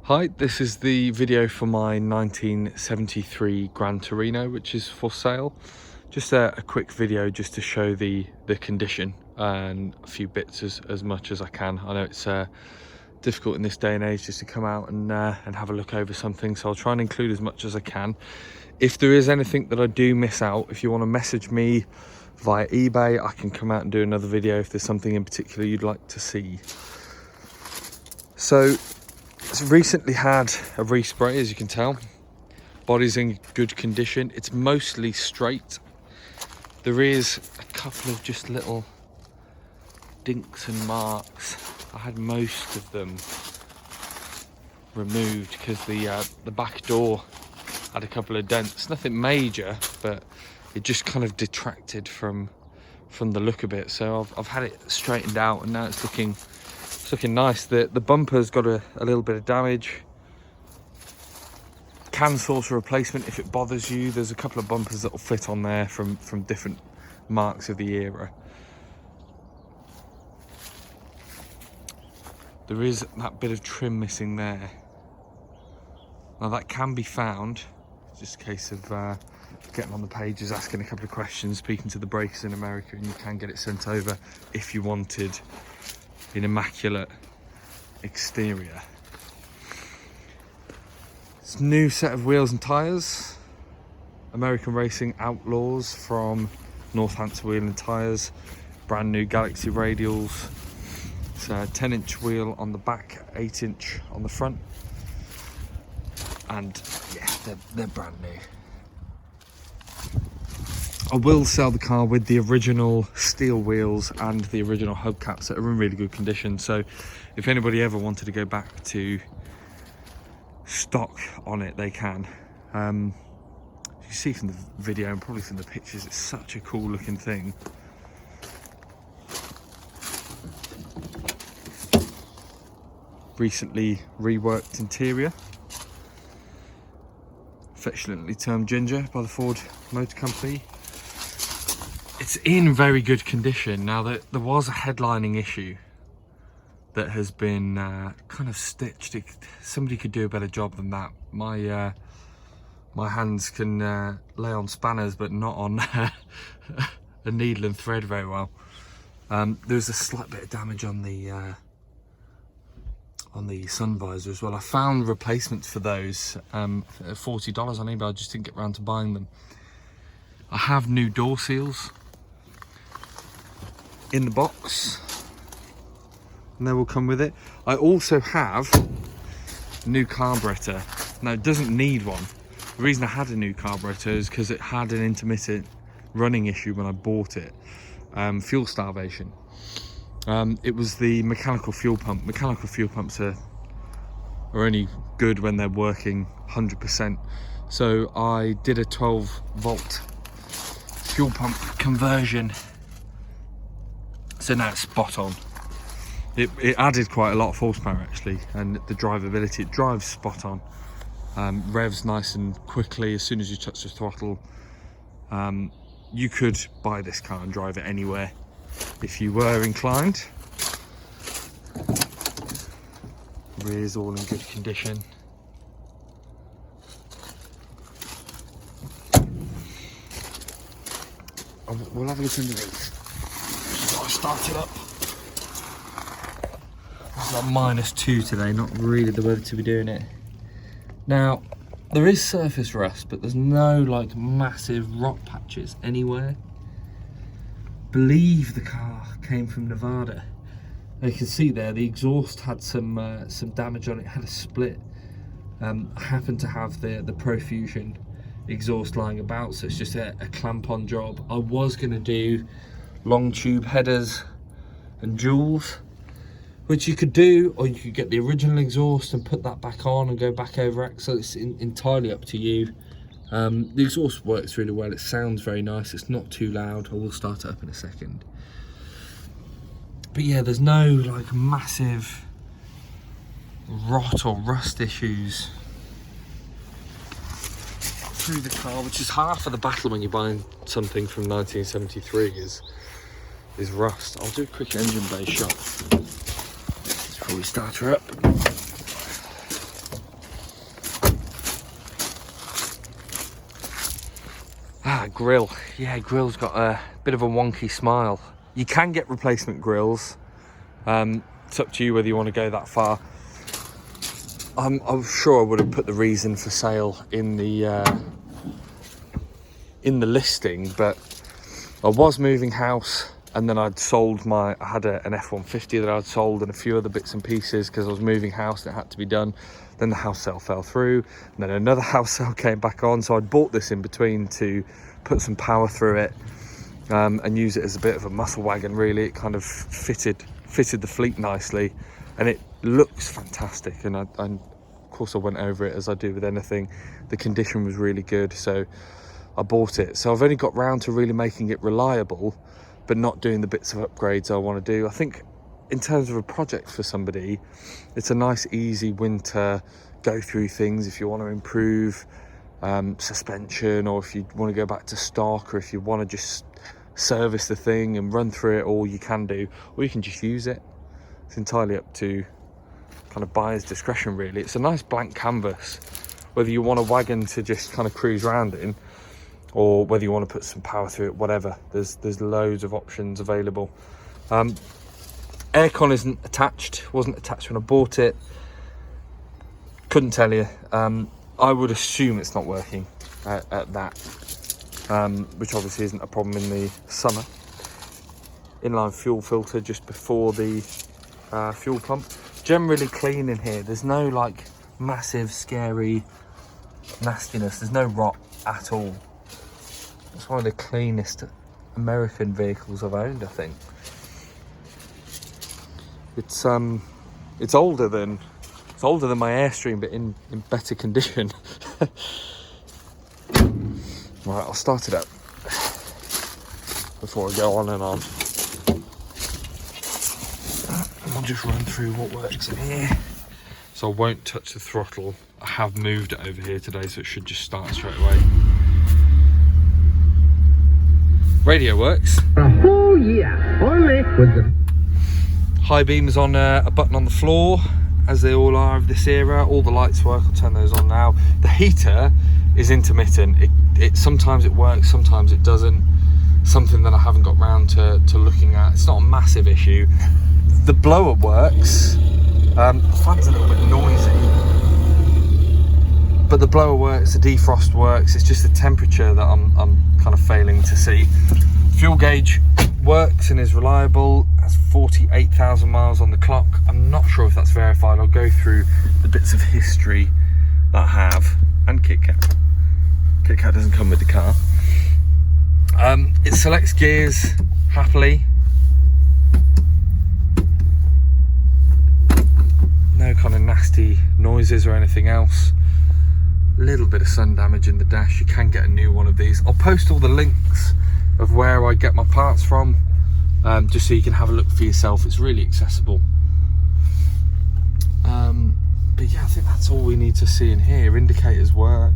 Hi, this is the video for my 1973 Gran Torino, which is for sale. Just a quick video just to show the condition and a few bits as much as I can. I know it's difficult in this day and age just to come out and have a look over something, so I'll try and include as much as I can. If there is anything that I do miss out, if you want to message me via eBay, I can come out and do another video if there's something in particular you'd like to see. So it's recently had a respray, as you can tell. Body's in good condition. It's mostly straight. There is a couple of just little dinks and marks. I had most of them removed because the back door had a couple of dents. Nothing major, but it just kind of detracted from the look of it. So I've had it straightened out, and now it's looking nice. The bumper's got a little bit of damage. Can source a replacement if it bothers you. There's a couple of bumpers that will fit on there from different marks of the era. There is that bit of trim missing there. Now that can be found. It's just a case of getting on the pages, asking a couple of questions, speaking to the breakers in America, and you can get it sent over if you wanted an immaculate exterior. It's a new set of wheels and tyres. American Racing Outlaws from Northampton Wheel and Tyres. Brand new Galaxy radials. It's a 10-inch wheel on the back, 8-inch on the front. And yeah, they're brand new. I will sell the car with the original steel wheels and the original hubcaps that are in really good condition. So if anybody ever wanted to go back to stock on it, they can. You see from the video and probably from the pictures, it's such a cool looking thing. Recently reworked interior, affectionately termed Ginger by the Ford Motor Company. It's in very good condition. Now, there was a headlining issue that has been kind of stitched. Somebody could do a better job than that. My hands can lay on spanners, but not on a needle and thread very well. There's a slight bit of damage on the sun visor as well. I found replacements for those $40 on eBay. I just didn't get around to buying them. I have new door seals in the box, and they will come with it. I also have a new carburetor. Now, it doesn't need one. The reason I had a new carburetor is because it had an intermittent running issue when I bought it. Fuel starvation. It was the mechanical fuel pump. Mechanical fuel pumps are only good when they're working 100%. So I did a 12-volt fuel pump conversion. So now it's spot on. It added quite a lot of horsepower actually, and the drivability, it drives spot on. Revs nice and quickly as soon as you touch the throttle. You could buy this car and drive it anywhere if you were inclined. Rear's all in good condition. We'll have a look underneath. I'll start it up. It's like -2 today, not really the weather to be doing it. Now, there is surface rust, but there's no like massive rock patches anywhere. Believe the car came from Nevada. You can see there the exhaust had some damage on it, had a split. I happen to have the Profusion exhaust lying about, so it's just a clamp-on job. I was going to do long tube headers and jewels, which you could do, or you could get the original exhaust and put that back on and go back over axle. It's entirely up to you. The exhaust works really well. It sounds very nice. It's not too loud. I will start it up in a second. But yeah, there's no like massive rot or rust issues through the car, which is half of the battle when you're buying something from 1973 is rust. I'll do a quick engine bay shot before we start her up. Grill. Yeah, grill's got a bit of a wonky smile. You can get replacement grills. It's up to you whether you want to go that far. I'm sure I would have put the reason for sale in the listing, but I was moving house, and then I'd sold I had an F-150 that I'd sold and a few other bits and pieces because I was moving house and it had to be done. Then the house sale fell through, and then another house sale came back on, so I'd bought this in between to put some power through it, and use it as a bit of a muscle wagon. Really, it kind of fitted the fleet nicely, and it looks fantastic. And of course I went over it as I do with anything. The condition was really good, so I bought it. So I've only got round to really making it reliable, but not doing the bits of upgrades I want to do. I think in terms of a project for somebody, it's a nice easy winter go through things. If you want to improve suspension, or if you want to go back to stock, or if you want to just service the thing and run through it all, you can do, or you can just use it. It's entirely up to kind of buyer's discretion, really. It's a nice blank canvas, whether you want a wagon to just kind of cruise around in, or whether you want to put some power through it. Whatever, there's loads of options available. Aircon wasn't attached when I bought it. Couldn't tell you. I would assume it's not working at that, which obviously isn't a problem in the summer. Inline fuel filter just before the fuel pump. Generally clean in here. There's no like massive scary nastiness. There's no rot at all. It's one of the cleanest American vehicles I've owned, I think. It's older than my Airstream, but in better condition. Right, I'll start it up before I go on and on. I'll just run through what works in here. So I won't touch the throttle. I have moved it over here today, so it should just start straight away. Radio works. Oh yeah, only with the high beams on a button on the floor, as they all are of this era. All the lights work. I'll turn those on now. The heater is intermittent. It sometimes it works, sometimes it doesn't. Something that I haven't got round to looking at. It's not a massive issue. The blower works. The fan's a little bit noisy, but the blower works, the defrost works. It's just the temperature that I'm kind of failing to see. Fuel gauge works and is reliable. Has 48,000 miles on the clock. I'm not sure if that's verified. I'll go through the bits of history that I have. And KitKat. KitKat doesn't come with the car. It selects gears happily. No kind of nasty noises or anything else. A little bit of sun damage in the dash. You can get a new one of these. I'll post all the links of where I get my parts from, just so you can have a look for yourself. It's really accessible. But yeah, I think that's all we need to see in here. Indicators work.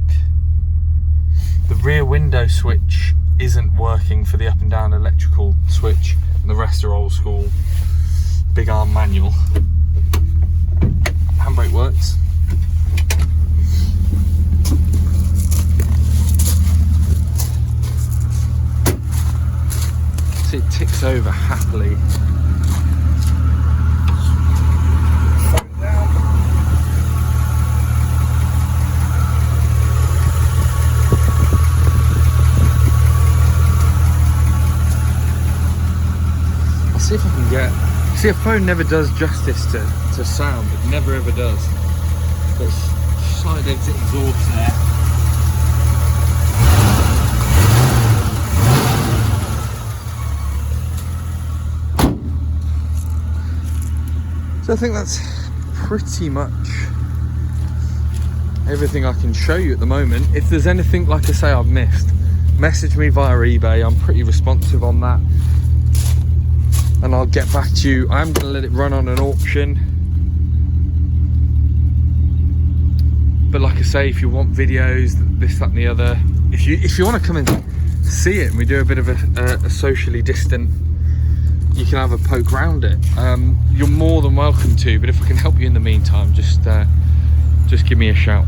The rear window switch isn't working for the up and down electrical switch, and the rest are old school big arm manual. Handbrake works. So it ticks over happily. I'll see if I can get. See, a phone never does justice to sound. It never ever does. But side exit exhaust there. So I think that's pretty much everything I can show you at the moment. If there's anything, like I say, I've missed, message me via eBay. I'm pretty responsive on that, and I'll get back to you. I'm going to let it run on an auction, but like I say, if you want videos, this, that and the other, if you want to come and see it and we do a bit of a socially distant, you can have a poke round it. You're more than welcome to, but if I can help you in the meantime, just give me a shout.